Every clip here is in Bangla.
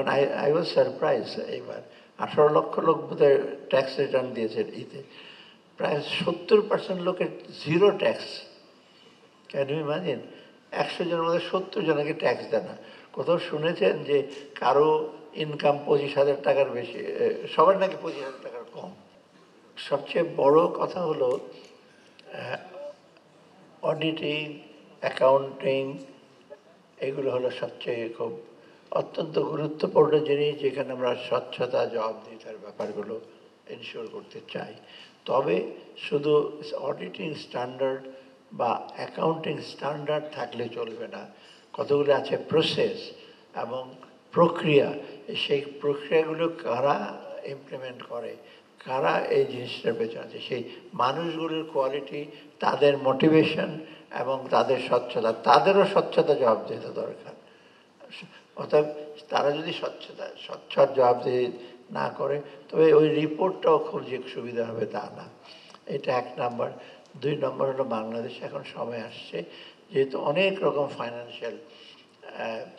যেমন আই ওয়াজ সারপ্রাইজ এইবার 18 লক্ষ লোক বোধহয় ট্যাক্স রিটার্ন দিয়েছে ইতে, প্রায় 70% লোকের zero tax. Can you imagine? 100 জনের মধ্যে 70 জনকে ট্যাক্স দেয় না। কোথাও শুনেছেন যে কারো ইনকাম 25,000 টাকার বেশি? সবার নাকি 25,000 টাকার কম। সবচেয়ে বড় কথা হলো অডিটিং, অ্যাকাউন্টিং, এগুলো হলো সবচেয়ে খুব অত্যন্ত গুরুত্বপূর্ণ জিনিস, যেখানে আমরা স্বচ্ছতা, জবাবদিহিতার ব্যাপারগুলো এনশিওর করতে চাই। তবে শুধু অডিটিং স্ট্যান্ডার্ড বা অ্যাকাউন্টিং স্ট্যান্ডার্ড থাকলে চলবে না। কতগুলো আছে প্রসেস এবং প্রক্রিয়া, সেই প্রক্রিয়াগুলো কারা ইমপ্লিমেন্ট করে, কারা এই জিনিসটার পেছনে আছে, সেই মানুষগুলোর কোয়ালিটি, তাদের মোটিভেশন এবং তাদের স্বচ্ছতা, তাদেরও স্বচ্ছতা জবাবদিহিতা দরকার। অর্থাৎ তারা যদি স্বচ্ছ জবাবদিহি না করে, তবে ওই রিপোর্টটাও খুব যে সুবিধা হবে তা না। এটা 1 নাম্বার। 2 নম্বর হলো বাংলাদেশে এখন সময় আসছে, যেহেতু অনেক রকম ফাইন্যান্সিয়াল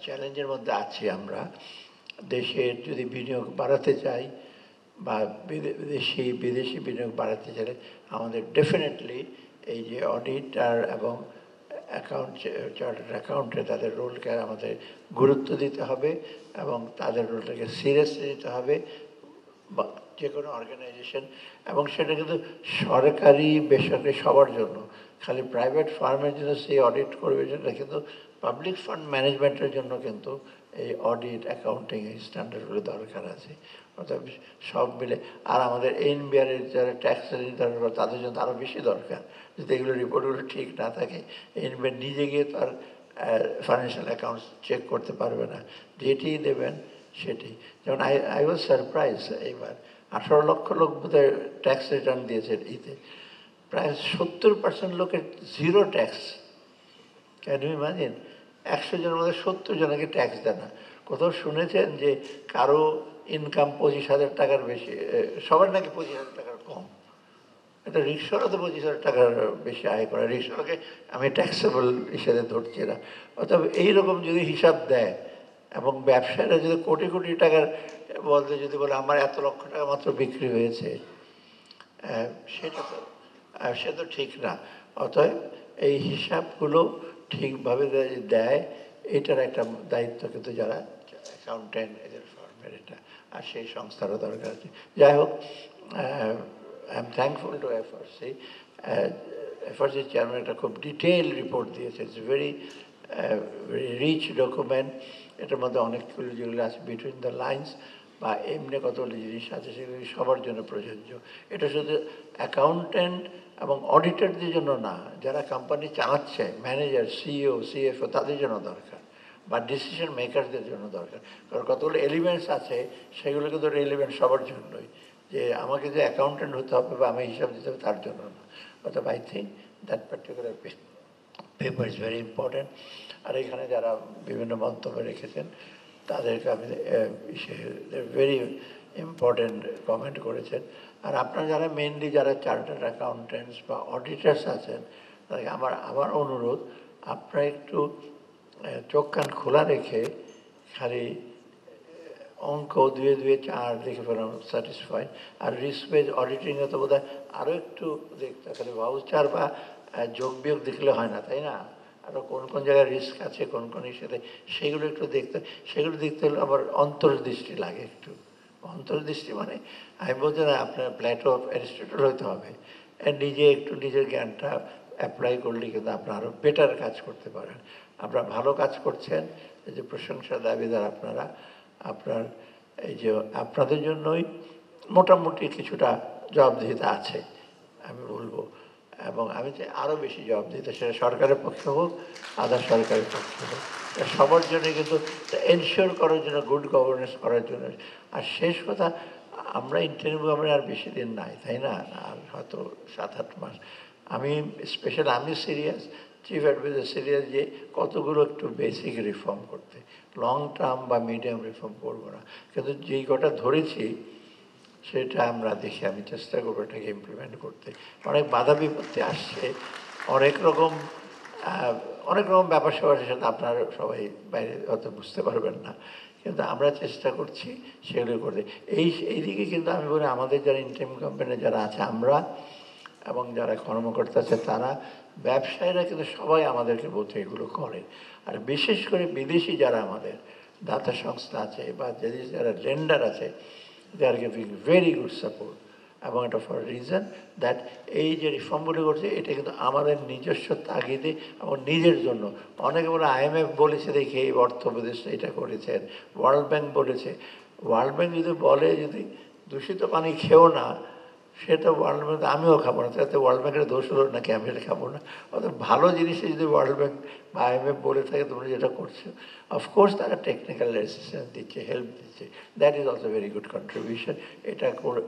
চ্যালেঞ্জের মধ্যে আছি আমরা, দেশের যদি বিনিয়োগ বাড়াতে চাই বা বিদেশি বিনিয়োগ বাড়াতে চাইলে আমাদের ডেফিনেটলি এই যে অডিটার এবং চার্টার্ড অ্যাকাউন্টে তাদের রোলকে আমাদের গুরুত্ব দিতে হবে এবং তাদের রোলটাকে সিরিয়াসলি নিতে হবে, বা যে কোনো অর্গানাইজেশন। এবং সেটা কিন্তু সরকারি বেসরকারি সবার জন্য, খালি প্রাইভেট ফার্মের জন্য সেই অডিট করবে সেটা কিন্তু পাবলিক ফান্ড ম্যানেজমেন্টের জন্য কিন্তু এই অডিট, অ্যাকাউন্টিং, এই স্ট্যান্ডার্ডগুলো দরকার আছে। অর্থাৎ সব মিলে। আর আমাদের এনবিআরের যারা ট্যাক্স নির্ধারণ করে তাদের জন্য আরও বেশি দরকার। যদি এগুলো রিপোর্টগুলো ঠিক না থাকে, এনবিআর নিজে গিয়ে তার ফাইন্যান্সিয়াল অ্যাকাউন্টস চেক করতে পারবে না, যেটি দেবেন সেটি। যেমন আই ওয়াজ সারপ্রাইজ এইবার 18 লক্ষ লোক বোধহয় ট্যাক্স রিটার্ন দিয়েছে ইতে, প্রায় 70% লোকের zero tax. Can you imagine? 100 জনের মধ্যে 70 জনকে ট্যাক্স দেয় না। কোথাও শুনেছেন যে কারো ইনকাম 25,000 টাকার বেশি? সবার নাকি 25,000 টাকার কম। এটা রিক্সারও তো 25,000 টাকার বেশি আয় করে, রিক্সাকে আমি ট্যাক্সেবল হিসেবে ধরছি না। অর্থাৎ এইরকম যদি হিসাব দেয় এবং ব্যবসায়ীরা যদি কোটি কোটি টাকার বলতে যদি বলে আমার এত লক্ষ টাকা মাত্র বিক্রি হয়েছে, সে তো ঠিক না। অতএব এই হিসাবগুলো ঠিকভাবে দেয়, এটার একটা দায়িত্ব কিন্তু যারা অ্যাকাউন্টেন্ট, এদের ফার্মের এটা, আর সেই সংস্থারও দরকার আছে। যাই হোক, I am thankful to FRC. FRC chairman একটা খুব ডিটেইল রিপোর্ট দিয়েছে। It's very rich document. এটার মধ্যে অনেকগুলো যেগুলো আছে বিটুইন দ্য লাইন্স বা এমনি কতগুলো জিনিস আছে, সেগুলি সবার জন্য প্রযোজ্য। এটা শুধু অ্যাকাউন্টেন্ট এবং অডিটরদের জন্য না, যারা কোম্পানি চালাচ্ছে, ম্যানেজার, সিইও, সিএফও, তাদের জন্য দরকার, বা ডিসিশন মেকারদের জন্য দরকার। কারণ কতগুলো এলিমেন্টস আছে, সেগুলো কিন্তু এলিমেন্ট সবার জন্যই, যে আমাকে যে অ্যাকাউন্টেন্ট হতে হবে বা আমি হিসাব দিতে হবে তার জন্য না। অর্থাৎ I think that particular paper is very important. আর এখানে যারা বিভিন্ন মন্তব্য রেখেছেন তাদেরকে আমি ভেরি ইম্পর্টেন্ট কমেন্ট করেছেন। আর আপনারা যারা মেনলি যারা চার্টার্ড অ্যাকাউন্টেন্টস বা অডিটার্স আছেন, তাদেরকে আমার অনুরোধ, আপনারা একটু চোখ কান খোলা রেখে খালি অঙ্ক 2 2 4 দেখে ফেলাম স্যাটিসফাইড। আর রিস্ক বেজ অডিটিংয়ে তো বোধ হয় আরও একটু দেখতে, খালি ভাউচার বা যোগ বিয়োগ দেখলে হয় না, তাই না? আরও কোন কোন জায়গায় রিস্ক আছে, কোন কোন ইস্যুতে, সেগুলো একটু দেখতে হলে আবার অন্তর্দৃষ্টি লাগে একটু। অন্তর্দৃষ্টি মানে আমি বলতে না, আপনার প্ল্যাটো, অ্যারিস্টটল হতে হবে। নিজে একটু নিজের জ্ঞানটা অ্যাপ্লাই করলে কিন্তু আপনারা আরও বেটার কাজ করতে পারেন। আপনারা ভালো কাজ করছেন, এই যে প্রশংসার দাবিদার আপনারা। এই যে আপনাদের জন্যই মোটামুটি কিছুটা জবাবদিহিতা আছে আমি বলবো, এবং আমি চাই আরও বেশি জবাবদিহিতা, সেটা সরকারের পক্ষে হোক, আদার সরকারের পক্ষে হোক, সবার জন্য কিন্তু এনশিওর করার জন্য, গুড গভর্নেন্স করার জন্য। আর শেষ কথা, আমরা ইন্টারভিউ আমরা আর বেশি দিন নাই, তাই না? আর হয়তো 7-8 মাস। আমি সিরিয়াস, চিফ অ্যাডভাইজার সিরিয়াস, যে কতগুলো একটু বেসিক রিফর্ম করতে, লং টার্ম বা মিডিয়াম রিফর্ম করবো না, কিন্তু যেই কটা ধরেছি সেটা আমরা দেখি, আমি চেষ্টা করবো এটাকে ইমপ্লিমেন্ট করতে। অনেক বাধা বিপত্তি আসছে, অনেক রকম ব্যাপার স্যাপার, সেটা আপনারা সবাই বাইরে হয়তো বুঝতে পারবেন না, কিন্তু আমরা চেষ্টা করছি সেগুলো করতে। এইদিকে কিন্তু আমি বলি আমাদের যারা ইন্টারিম কোম্পানি যারা আছে আমরা এবং যারা কর্মকর্তা আছে তারা, ব্যবসায়ীরা কিন্তু সবাই আমাদেরকে বলতে এগুলো করে। আর বিশেষ করে বিদেশি যারা আমাদের দাতা সংস্থা আছে বা যারা লেন্ডার আছে, they are giving very good support. এবং এটা ফর রিজন দ্যাট এই যে রিফর্মগুলো করছে এটা কিন্তু আমাদের নিজস্ব তাগিদে এবং নিজের জন্য। অনেকে বলে IMF বলেছে দেখে এই অর্থ উপদেষ্টা এটা করেছেন, ওয়ার্ল্ড ব্যাংক বলেছে। ওয়ার্ল্ড ব্যাংক যদি বলে যদি দূষিত পানি খেও না, সেটা ওয়ার্ল্ড ব্যাংক, আমিও খাবো না, তাতে ওয়ার্ল্ড ব্যাংকের দোষ হলো নাকি আমি এটা খাবো না। অর্থাৎ ভালো জিনিসে যদি ওয়ার্ল্ড ব্যাংক বা IMF বলে থাকে তোমরা যেটা করছো, অফকোর্স তারা টেকনিক্যাল অ্যাসিস্ট্যান্স দিচ্ছে, হেল্প দিচ্ছে, that is also very good contribution. এটা করে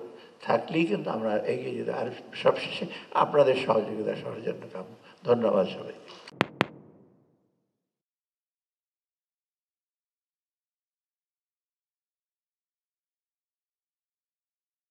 থাকলেই কিন্তু আমরা এগিয়ে যেতে। আর সবশেষে আপনাদের সহযোগিতা সবার জন্য কাম্য। ধন্যবাদ সবাই।